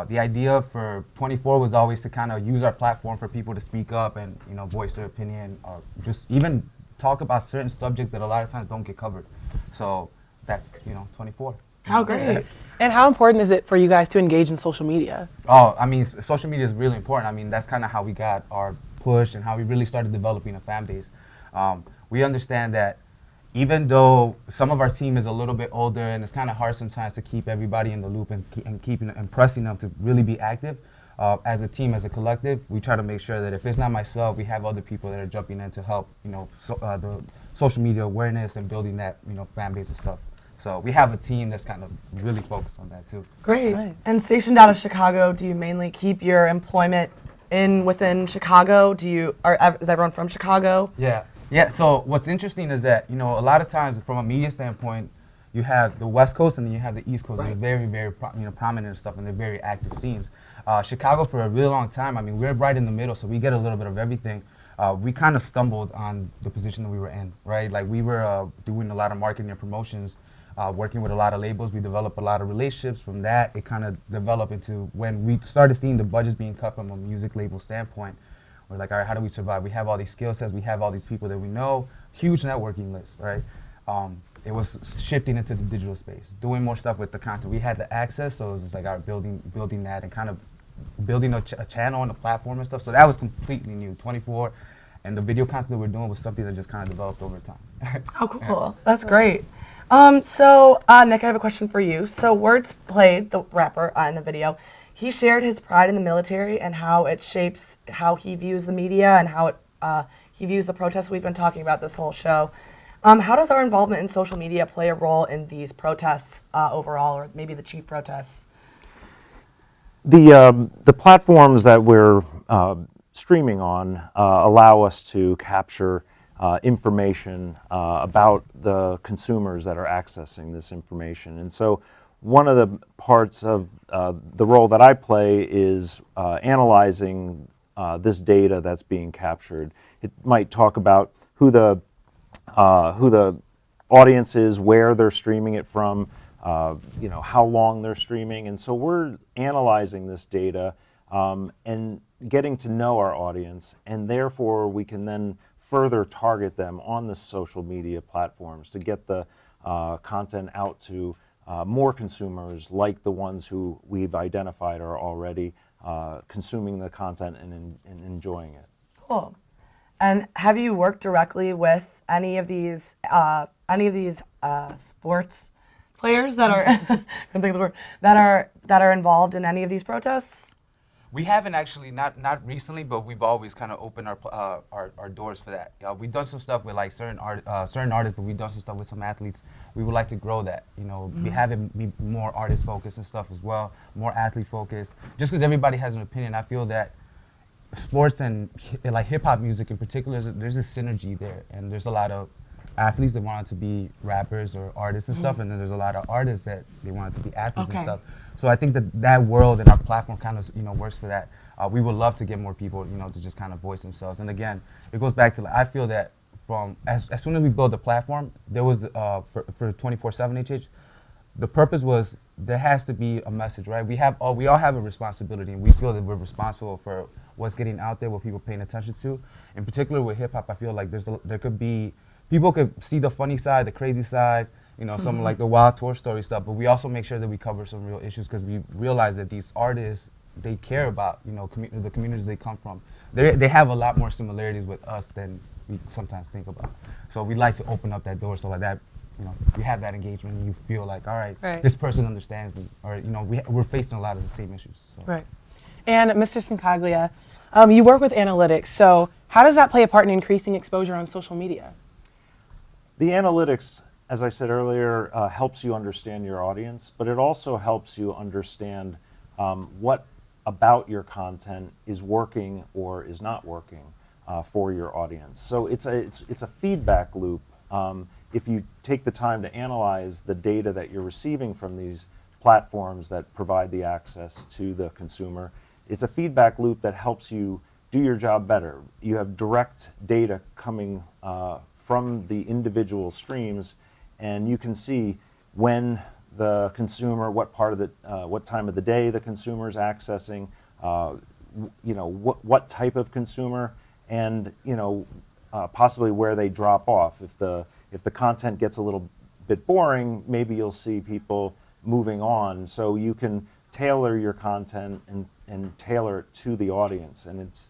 The idea for 24 was always to kind of use our platform for people to speak up and voice their opinion, or just even talk about certain subjects that a lot of times don't get covered. So that's 24. How great. And how important is it for you guys to engage in social media? Oh, I mean, social media is really important. I mean, that's kind of how we got our push and how we really started developing a fan base. We understand that even though some of our team is a little bit older and it's kind of hard sometimes to keep everybody in the loop and keep impressing them to really be active, as a team, as a collective, we try to make sure that if it's not myself, we have other people that are jumping in to help, the social media awareness and building that, fan base and stuff. So we have a team that's kind of really focused on that too. Great. Right. And stationed out of Chicago, do you mainly keep your employment within Chicago? Is everyone from Chicago? Yeah. Yeah, so what's interesting is that, a lot of times from a media standpoint, you have the West Coast and then you have the East Coast. Right. They're very, very prominent and stuff, and they're very active scenes. Chicago, for a really long time, I mean, we're right in the middle, so we get a little bit of everything. We kind of stumbled on the position that we were in, right? Like, we were doing a lot of marketing and promotions, working with a lot of labels. We developed a lot of relationships. From that, it kind of developed into when we started seeing the budgets being cut from a music label standpoint. We're like, all right, how do we survive? We have all these skill sets. We have all these people that we know. Huge networking list, right? It was shifting into the digital space, doing more stuff with the content. We had the access, so it was just like our building that and kind of building a channel and a platform and stuff. So that was completely new. 24, and the video content that we're doing was something that just kind of developed over time. Oh, cool. That's great. So, Nick, I have a question for you. So, Words Played, the rapper in the video, he shared his pride in the military and how it shapes how he views the media and how he views the protests we've been talking about this whole show. How does our involvement in social media play a role in these protests overall, or maybe the chief protests? The platforms that we're streaming on allow us to capture information about the consumers that are accessing this information. And so one of the parts of the role that I play is analyzing this data that's being captured. It might talk about who the audience is, where they're streaming it from, how long they're streaming. And so we're analyzing this data and getting to know our audience, and therefore we can then further target them on the social media platforms to get the content out to more consumers like the ones who we've identified are already consuming the content and enjoying it. Cool. And have you worked directly with any of these sports players that are I can't think of the word, that are involved in any of these protests? We haven't actually, not recently, but we've always kind of opened our doors for that. We've done some stuff with like certain artists, but we've done some stuff with some athletes. We would like to grow that, be having more artist focused and stuff as well, more athlete focused. Just because everybody has an opinion, I feel that sports and like hip hop music in particular, there's a synergy there, and there's a lot of athletes that wanted to be rappers or artists and stuff, and then there's a lot of artists that they wanted to be athletes and stuff. So I think that world and our platform kind of works for that. We would love to get more people to just kind of voice themselves. And again, it goes back to, I feel that from as soon as we build the platform, there was for 24/7HH, the purpose was there has to be a message, right? We all have a responsibility, and we feel that we're responsible for what's getting out there, what people are paying attention to. In particular with hip hop, I feel like there could be people could see the funny side, the crazy side, you know, some like the wild tour story stuff, but we also make sure that we cover some real issues because we realize that these artists, they care about, you know, the communities they come from. They have a lot more similarities with us than we sometimes think about. So we like to open up that door so like that, you know, you have that engagement and you feel like, all right, this person understands me, or, you know, we're facing a lot of the same issues. So. Right. And Mr. Sincaglia, you work with analytics, so how does that play a part in increasing exposure on social media? The analytics, as I said earlier, helps you understand your audience, but it also helps you understand what about your content is working or is not working for your audience. So it's a feedback loop. If you take the time to analyze the data that you're receiving from these platforms that provide the access to the consumer, it's a feedback loop that helps you do your job better. You have direct data coming from the individual streams, and you can see when the consumer, what part of the, what time of the day the consumer is accessing, you know, what type of consumer, and you know, possibly where they drop off. If the content gets a little bit boring, maybe you'll see people moving on. So you can tailor your content and tailor it to the audience, and it's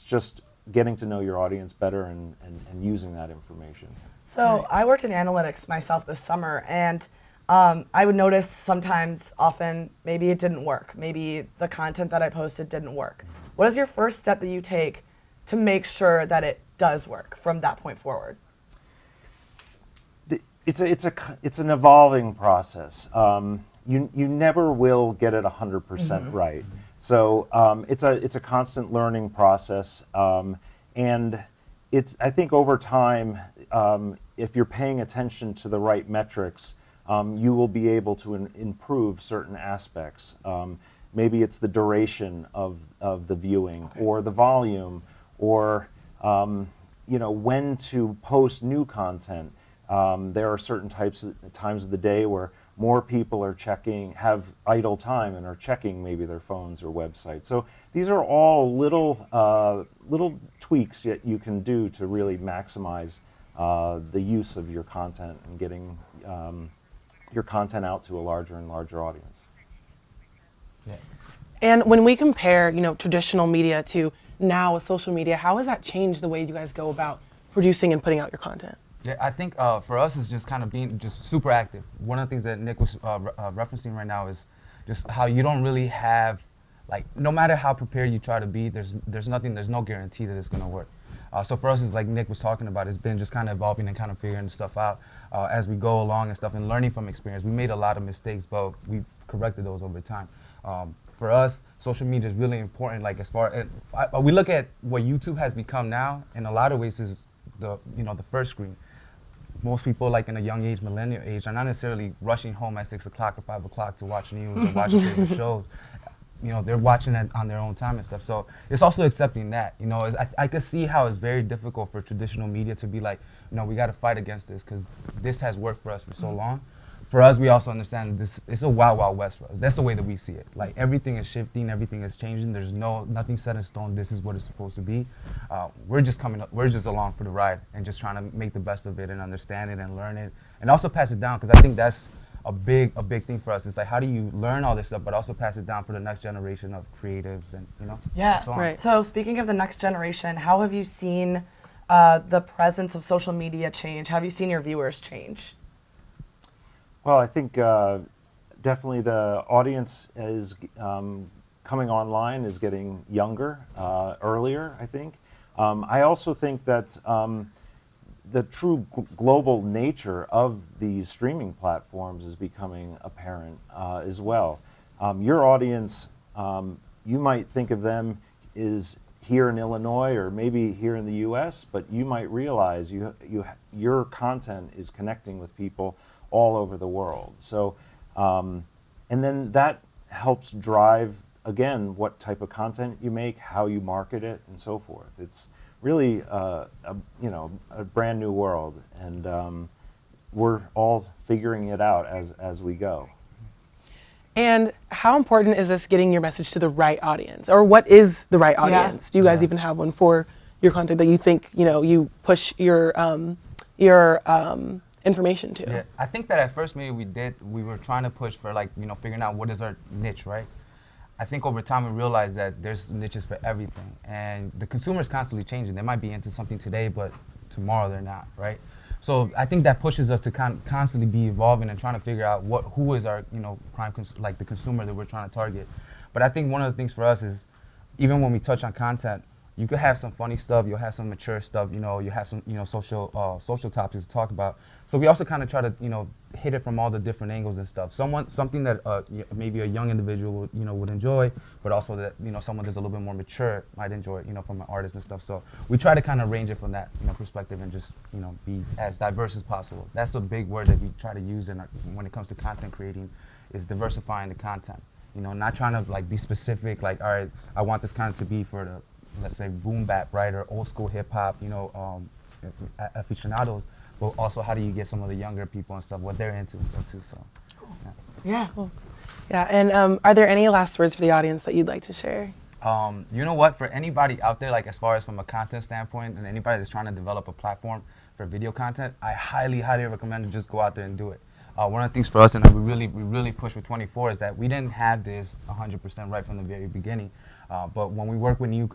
just getting to know your audience better and using that information. So I worked in analytics myself this summer, and I would notice sometimes, often, maybe it didn't work. Maybe the content that I posted didn't work. What is your first step that you take to make sure that it does work from that point forward? It's an evolving process. You never will get it 100% right. So it's a constant learning process, and I think over time, if you're paying attention to the right metrics, you will be able to improve certain aspects. Maybe it's the duration of the viewing, or the volume, or you know, when to post new content. There are certain times of the day where more people are have idle time and are checking maybe their phones or websites. So these are all little tweaks that you can do to really maximize the use of your content and getting your content out to a larger and larger audience. Yeah. And when we compare, you know, traditional media to now with social media, how has that changed the way you guys go about producing and putting out your content? Yeah, I think for us it's just kind of being just super active. One of the things that Nick was referencing right now is just how you don't really have, like, no matter how prepared you try to be, there's no guarantee that it's gonna work. So for us, it's like Nick was talking about, it's been just kind of evolving and kind of figuring stuff out as we go along and stuff, and learning from experience. We made a lot of mistakes, but we've corrected those over time. For us, social media is really important. Like, as far as we look at what YouTube has become now, in a lot of ways is the first screen. Most people, like in a young age, millennial age, are not necessarily rushing home at 6 o'clock or 5 o'clock to watch news or watch favorite shows. You know, they're watching it on their own time and stuff. So it's also accepting that. You know, I could see how it's very difficult for traditional media to be like, you know, we got to fight against this because this has worked for us for so long. For us, we also understand this. It's a wild, wild west for us. That's the way that we see it. Like, everything is shifting, everything is changing. There's nothing set in stone. This is what it's supposed to be. We're just along for the ride and just trying to make the best of it and understand it and learn it and also pass it down, because I think that's a big thing for us. It's like, how do you learn all this stuff but also pass it down for the next generation of creatives and, you know, yeah, so on. right. So speaking of the next generation, how have you seen the presence of social media change? How have you seen your viewers change? Well, I think definitely the audience is coming online, is getting younger, earlier, I think. I also think that the true global nature of these streaming platforms is becoming apparent as well. Your audience, you might think of them as here in Illinois or maybe here in the US, but you might realize your content is connecting with people all over the world. So, and then that helps drive, again, what type of content you make, how you market it, and so forth. It's really a brand new world, and we're all figuring it out as we go. And how important is this getting your message to the right audience? Or what is the right audience? Do you guys even have one for your content that you think, you know, you push your your information to. Yeah, I think that at first maybe we were trying to push for like, figuring out what is our niche, right? I think over time we realized that there's niches for everything, and the consumer is constantly changing. They might be into something today, but tomorrow they're not, right? So I think that pushes us to constantly be evolving and trying to figure out who is our, like the consumer that we're trying to target. But I think one of the things for us is, even when we touch on content, you could have some funny stuff, you'll have some mature stuff, you have some, social topics to talk about. So we also kind of try to, hit it from all the different angles and stuff. Something that maybe a young individual would enjoy, but also that someone that's a little bit more mature might enjoy, from an artist and stuff. So we try to kind of range it from that perspective and just be as diverse as possible. That's a big word that we try to use when it comes to content creating, is diversifying the content. Not trying to like be specific, like, all right, I want this content to be for the, let's say, boom bap, right, or old school hip hop, aficionados, but also how do you get some of the younger people and stuff, what they're into and stuff too. So, cool. Yeah. Cool. Yeah, and are there any last words for the audience that you'd like to share? You know what, for anybody out there, like as far as from a content standpoint, and anybody that's trying to develop a platform for video content, I highly, highly recommend to just go out there and do it. One of the things for us, and we really push with 24, is that we didn't have this 100% right from the very beginning. But when we work with new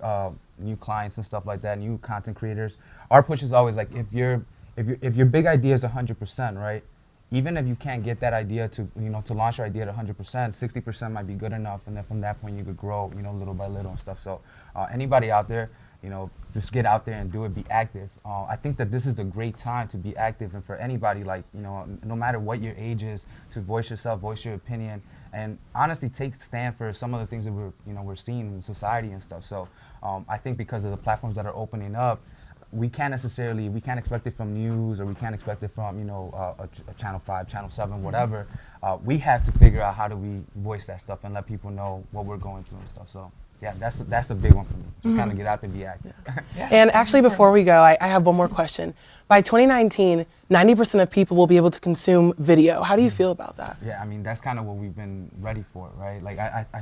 clients and stuff like that, new content creators, our push is always like, if your big idea is 100%, right? Even if you can't get that idea to launch your idea at 100%, 60% might be good enough, and then from that point you could grow, little by little and stuff. So anybody out there, just get out there and do it, be active. I think that this is a great time to be active, and for anybody, like, no matter what your age is, to voice yourself, voice your opinion, and honestly take stand for some of the things that we're seeing in society and stuff. So I think because of the platforms that are opening up, we can't expect it from news, or we can't expect it from, a Channel 5, Channel 7, whatever. We have to figure out how do we voice that stuff and let people know what we're going through and stuff. So yeah, that's a big one for me. Just kind of get out there and be active. Yeah. And actually, before we go, I have one more question. By 2019, 90% of people will be able to consume video. How do you feel about that? Yeah, I mean, that's kind of what we've been ready for, right? Like,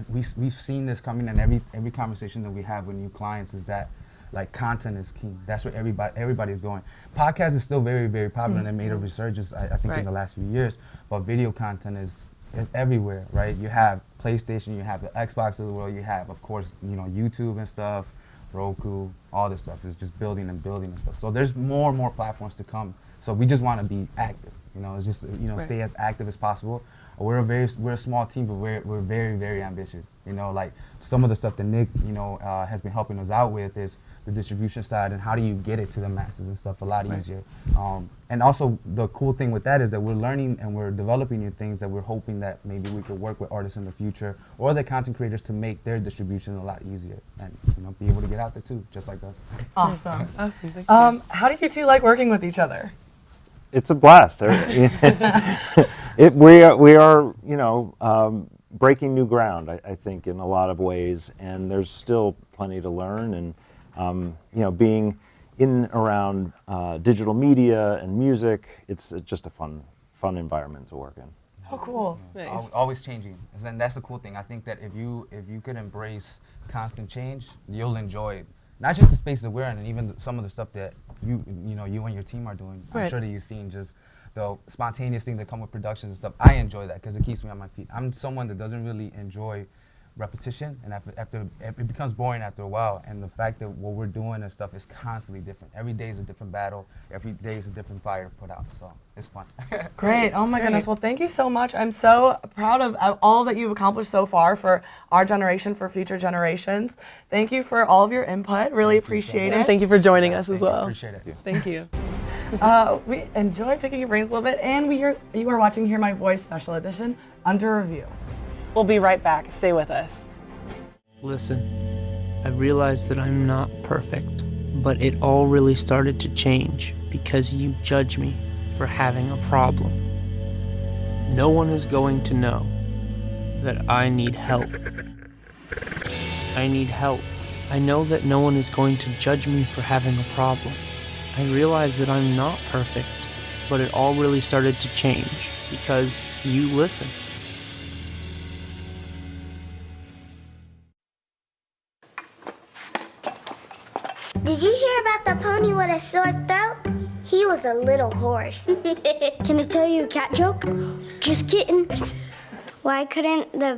we've seen this coming in every conversation that we have with new clients, is that, like, content is key. That's where everybody's going. Podcast is still very, very popular, and they made a resurgence, I think, in the last few years. But video content is everywhere, right? You have PlayStation, you have the Xbox of the world, you have, of course, YouTube and stuff, Roku, all this stuff is just building and building and stuff. So there's more and more platforms to come. So we just want to be active, it's just, stay as active as possible. We're a small team, but we're very, very ambitious. Like some of the stuff that Nick, has been helping us out with is the distribution side, and how do you get it to the masses and stuff a lot easier. And also the cool thing with that is that we're learning and we're developing new things that we're hoping that maybe we could work with artists in the future or the content creators to make their distribution a lot easier, and be able to get out there too, just like us. Awesome. Awesome. How do you two like working with each other? It's a blast. We are breaking new ground, I think, in a lot of ways, and there's still plenty to learn. And being in and around digital media and music, it's just a fun environment to work in. Oh, cool. Nice. Always changing, and that's the cool thing. I think that if you could embrace constant change, you'll enjoy not just the space that we're in, and even some of the stuff that you and your team are doing. I'm sure that you've seen just the spontaneous things that come with productions and stuff. I enjoy that because it keeps me on my feet. I'm someone that doesn't really enjoy repetition, and after it becomes boring after a while. And the fact that what we're doing and stuff is constantly different. Every day is a different battle. Every day is a different fire to put out. So it's fun. Great. Oh my goodness. Well, thank you so much. I'm so proud of all that you've accomplished so far for our generation, for future generations. Thank you for all of your input. Really appreciate it. And thank you for joining us as well. Appreciate it. Thank you. We enjoyed picking your brains a little bit, and you are watching Hear My Voice Special Edition, Under Review. We'll be right back. Stay with us. Listen, I realize that I'm not perfect, but it all really started to change because you judge me for having a problem. No one is going to know that I need help. I need help. I know that no one is going to judge me for having a problem. I realize that I'm not perfect, but it all really started to change because you listen. Did you hear about the pony with a sore throat? He was a little horse. Can I tell you a cat joke? Just kidding. Why couldn't the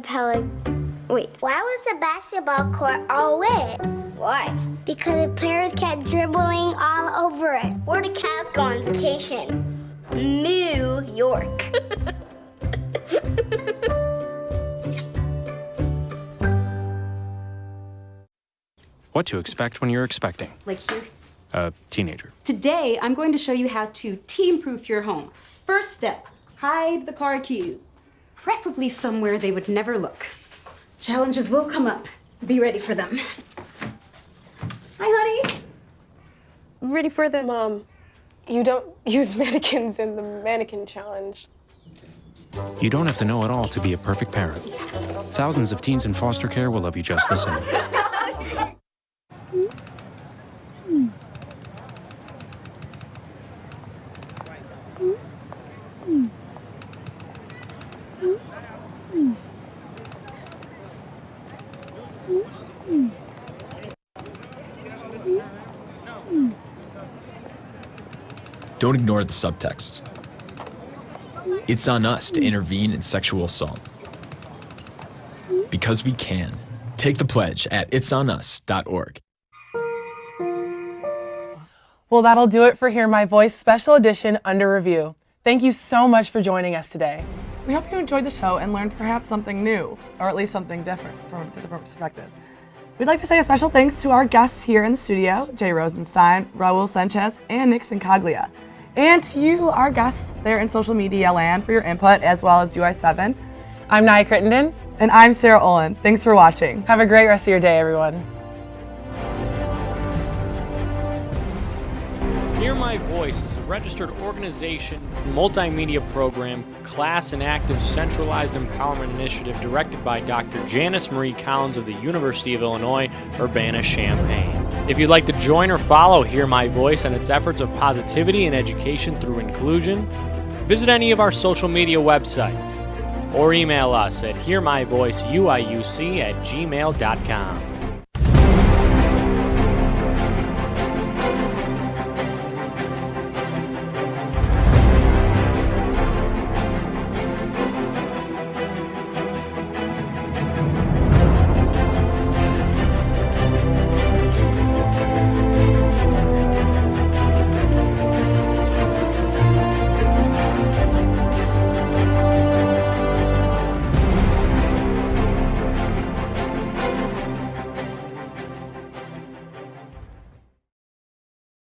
Why was the basketball court all wet? Why? Because the players kept dribbling all over it. Where do cats go on vacation? New York. What to expect when you're expecting Like here. a teenager. Today, I'm going to show you how to teen-proof your home. First step, hide the car keys. Preferably somewhere they would never look. Challenges will come up. Be ready for them. Hi, honey. Ready for the... Mom, you don't use mannequins in the mannequin challenge. You don't have to know it all to be a perfect parent. Thousands of teens in foster care will love you just the same. Don't ignore the subtext. It's on us to intervene in sexual assault. Because we can. Take the pledge at itsonus.org. Well, that'll do it for Hear My Voice Special Edition Under Review. Thank you so much for joining us today. We hope you enjoyed the show and learned perhaps something new, or at least something different from a different perspective. We'd like to say a special thanks to our guests here in the studio, Jay Rosenstein, Raul Sanchez, and Nick Sincaglia. And to you, our guests there in social media land, for your input, as well as UI7. I'm Nia Crittenden. And I'm Sarah Olin. Thanks for watching. Have a great rest of your day, everyone. Hear My Voice is a registered organization, multimedia program, class and active centralized empowerment initiative directed by Dr. Janice Marie Collins of the University of Illinois, Urbana-Champaign. If you'd like to join or follow Hear My Voice and its efforts of positivity and education through inclusion, visit any of our social media websites or email us at hearmyvoiceuiuc@gmail.com.